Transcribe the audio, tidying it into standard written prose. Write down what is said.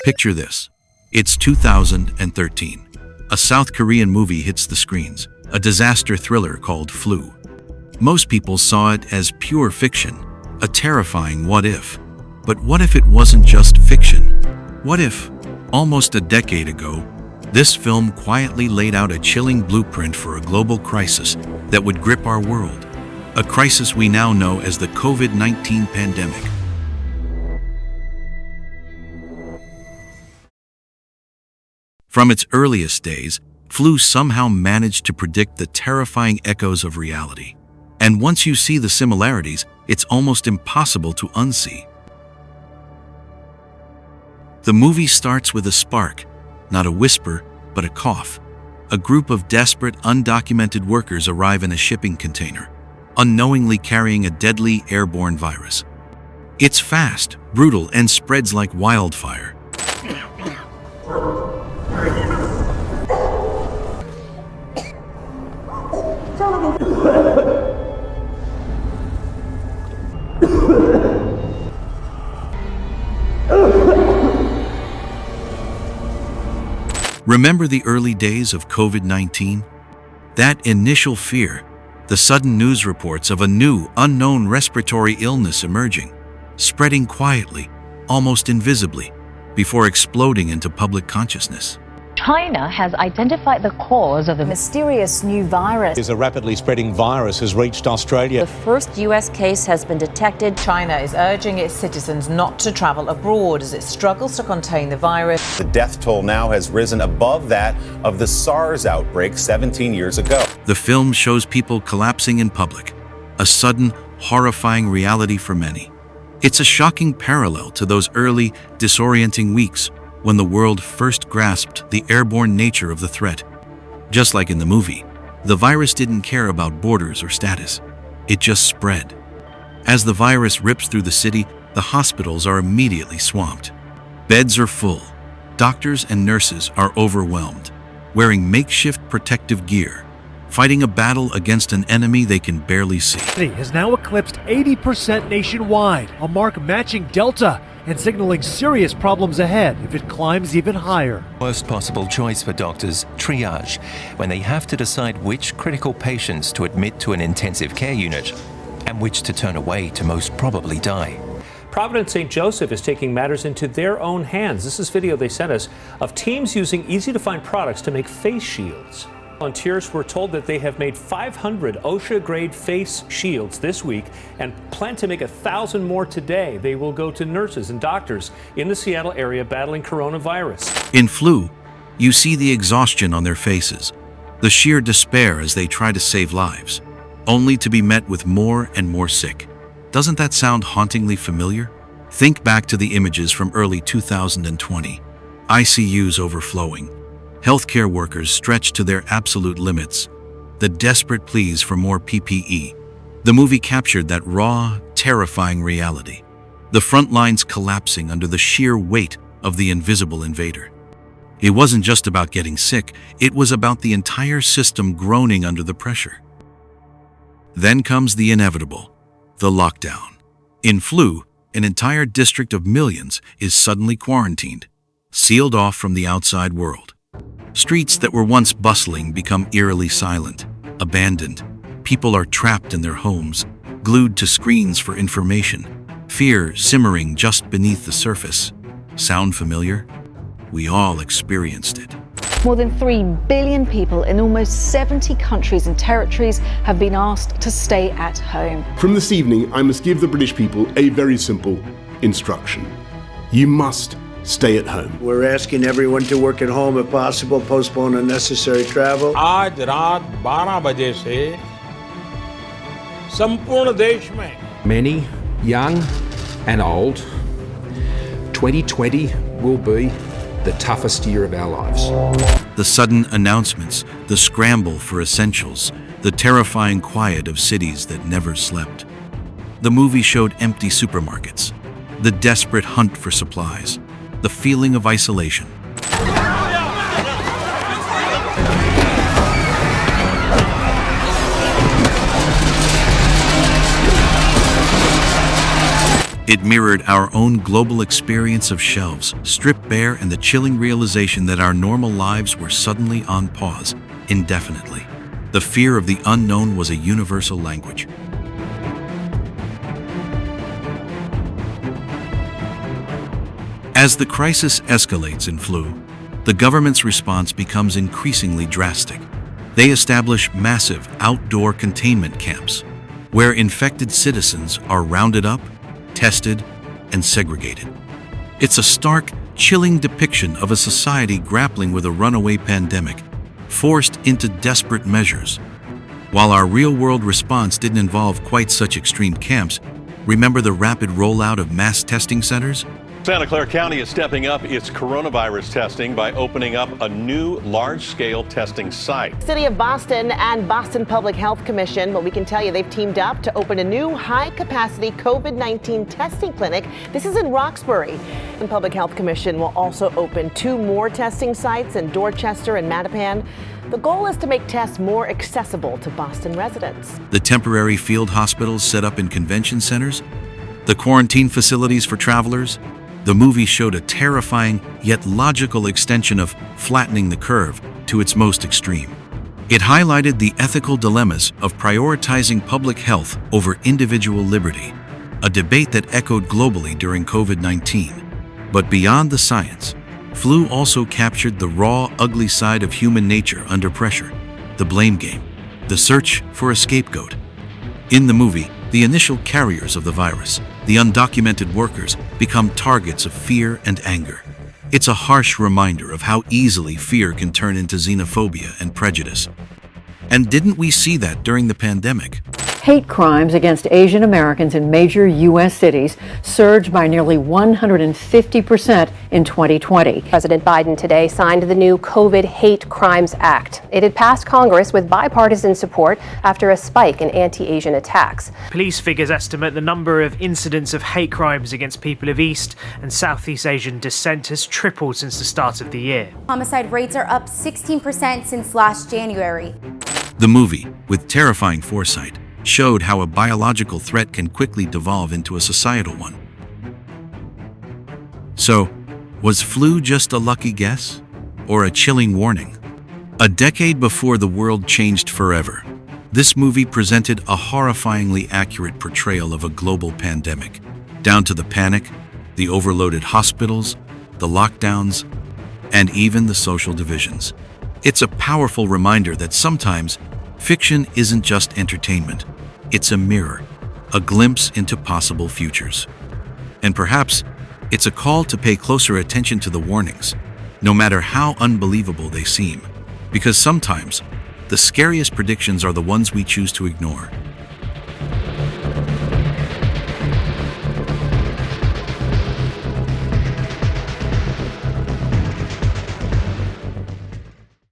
Picture this. It's 2013. A South Korean movie hits the screens, a disaster thriller called Flu. Most people saw it as pure fiction, a terrifying what if. But what if it wasn't just fiction? What if, almost a decade ago, this film quietly laid out a chilling blueprint for a global crisis that would grip our world? A crisis we now know as the COVID-19 pandemic. From its earliest days, Flu somehow managed to predict the terrifying echoes of reality. And once you see the similarities, it's almost impossible to unsee. The movie starts with a spark, not a whisper, but a cough. A group of desperate, undocumented workers arrive in a shipping container, unknowingly carrying a deadly airborne virus. It's fast, brutal, and spreads like wildfire. Remember the early days of COVID-19? That initial fear, the sudden news reports of a new, unknown respiratory illness emerging, spreading quietly, almost invisibly, before exploding into public consciousness. China has identified the cause of the mysterious new virus. A rapidly spreading virus has reached Australia. The first U.S. case has been detected. China is urging its citizens not to travel abroad as it struggles to contain the virus. The death toll now has risen above that of the SARS outbreak 17 years ago. The film shows people collapsing in public, a sudden, horrifying reality for many. It's a shocking parallel to those early, disorienting weeks when the world first grasped the airborne nature of the threat. Just like in the movie, the virus didn't care about borders or status. It just spread. As the virus rips through the city, the hospitals are immediately swamped. Beds are full. Doctors and nurses are overwhelmed, wearing makeshift protective gear, fighting a battle against an enemy they can barely see. It has now eclipsed 80% nationwide, a mark matching Delta and signaling serious problems ahead if it climbs even higher. Worst possible choice for doctors, triage, when they have to decide which critical patients to admit to an intensive care unit and which to turn away to most probably die. Providence St. Joseph is taking matters into their own hands. This is video they sent us of teams using easy-to-find products to make face shields. Volunteers were told that they have made 500 OSHA-grade face shields this week and plan to make 1,000 more today. They will go to nurses and doctors in the Seattle area battling coronavirus. In Flu, you see the exhaustion on their faces, the sheer despair as they try to save lives, only to be met with more and more sick. Doesn't that sound hauntingly familiar? Think back to the images from early 2020. ICUs overflowing. Healthcare workers stretched to their absolute limits, the desperate pleas for more PPE. The movie captured that raw, terrifying reality. The front lines collapsing under the sheer weight of the invisible invader. It wasn't just about getting sick, it was about the entire system groaning under the pressure. Then comes the inevitable, the lockdown. In Flu, an entire district of millions is suddenly quarantined, sealed off from the outside world. Streets that were once bustling become eerily silent, abandoned. People are trapped in their homes, glued to screens for information, fear simmering just beneath the surface. Sound familiar? We all experienced it. More than 3 billion people in almost 70 countries and territories have been asked to stay at home. From this evening, I must give the British people a very simple instruction. You must stay at home. We're asking everyone to work at home if possible, postpone unnecessary travel. आज रात 12 बजे से संपूर्ण देश में Many, young and old, 2020 will be the toughest year of our lives. The sudden announcements, the scramble for essentials, the terrifying quiet of cities that never slept. The movie showed empty supermarkets, the desperate hunt for supplies, the feeling of isolation. It mirrored our own global experience of shelves stripped bare and the chilling realization that our normal lives were suddenly on pause, indefinitely. The fear of the unknown was a universal language. As the crisis escalates in flu, the government's response becomes increasingly drastic. They establish massive outdoor containment camps, where infected citizens are rounded up, tested, and segregated. It's a stark, chilling depiction of a society grappling with a runaway pandemic, forced into desperate measures. While our real-world response didn't involve quite such extreme camps, remember the rapid rollout of mass testing centers? Santa Clara County is stepping up its coronavirus testing by opening up a new large-scale testing site. City of Boston and Boston Public Health Commission, well, we can tell you they've teamed up to open a new high-capacity COVID-19 testing clinic. This is in Roxbury. The Public Health Commission will also open 2 more testing sites in Dorchester and Mattapan. The goal is to make tests more accessible to Boston residents. The temporary field hospitals set up in convention centers, the quarantine facilities for travelers. The movie showed a terrifying yet logical extension of flattening the curve to its most extreme. It highlighted the ethical dilemmas of prioritizing public health over individual liberty, a debate that echoed globally during COVID-19. But beyond the science, flu also captured the raw, ugly side of human nature under pressure, the blame game, the search for a scapegoat. In the movie, the initial carriers of the virus, the undocumented workers, become targets of fear and anger. It's a harsh reminder of how easily fear can turn into xenophobia and prejudice. And didn't we see that during the pandemic? Hate crimes against Asian Americans in major U.S. cities surged by nearly 150% in 2020. President Biden today signed the new COVID Hate Crimes Act. It had passed Congress with bipartisan support after a spike in anti-Asian attacks. Police figures estimate the number of incidents of hate crimes against people of East and Southeast Asian descent has tripled since the start of the year. Homicide rates are up 16% since last January. The movie, with terrifying foresight, showed how a biological threat can quickly devolve into a societal one. So, was flu just a lucky guess? Or a chilling warning? A decade before the world changed forever, this movie presented a horrifyingly accurate portrayal of a global pandemic, down to the panic, the overloaded hospitals, the lockdowns, and even the social divisions. It's a powerful reminder that sometimes fiction isn't just entertainment. It's a mirror, a glimpse into possible futures. And perhaps it's a call to pay closer attention to the warnings, no matter how unbelievable they seem, because sometimes the scariest predictions are the ones we choose to ignore.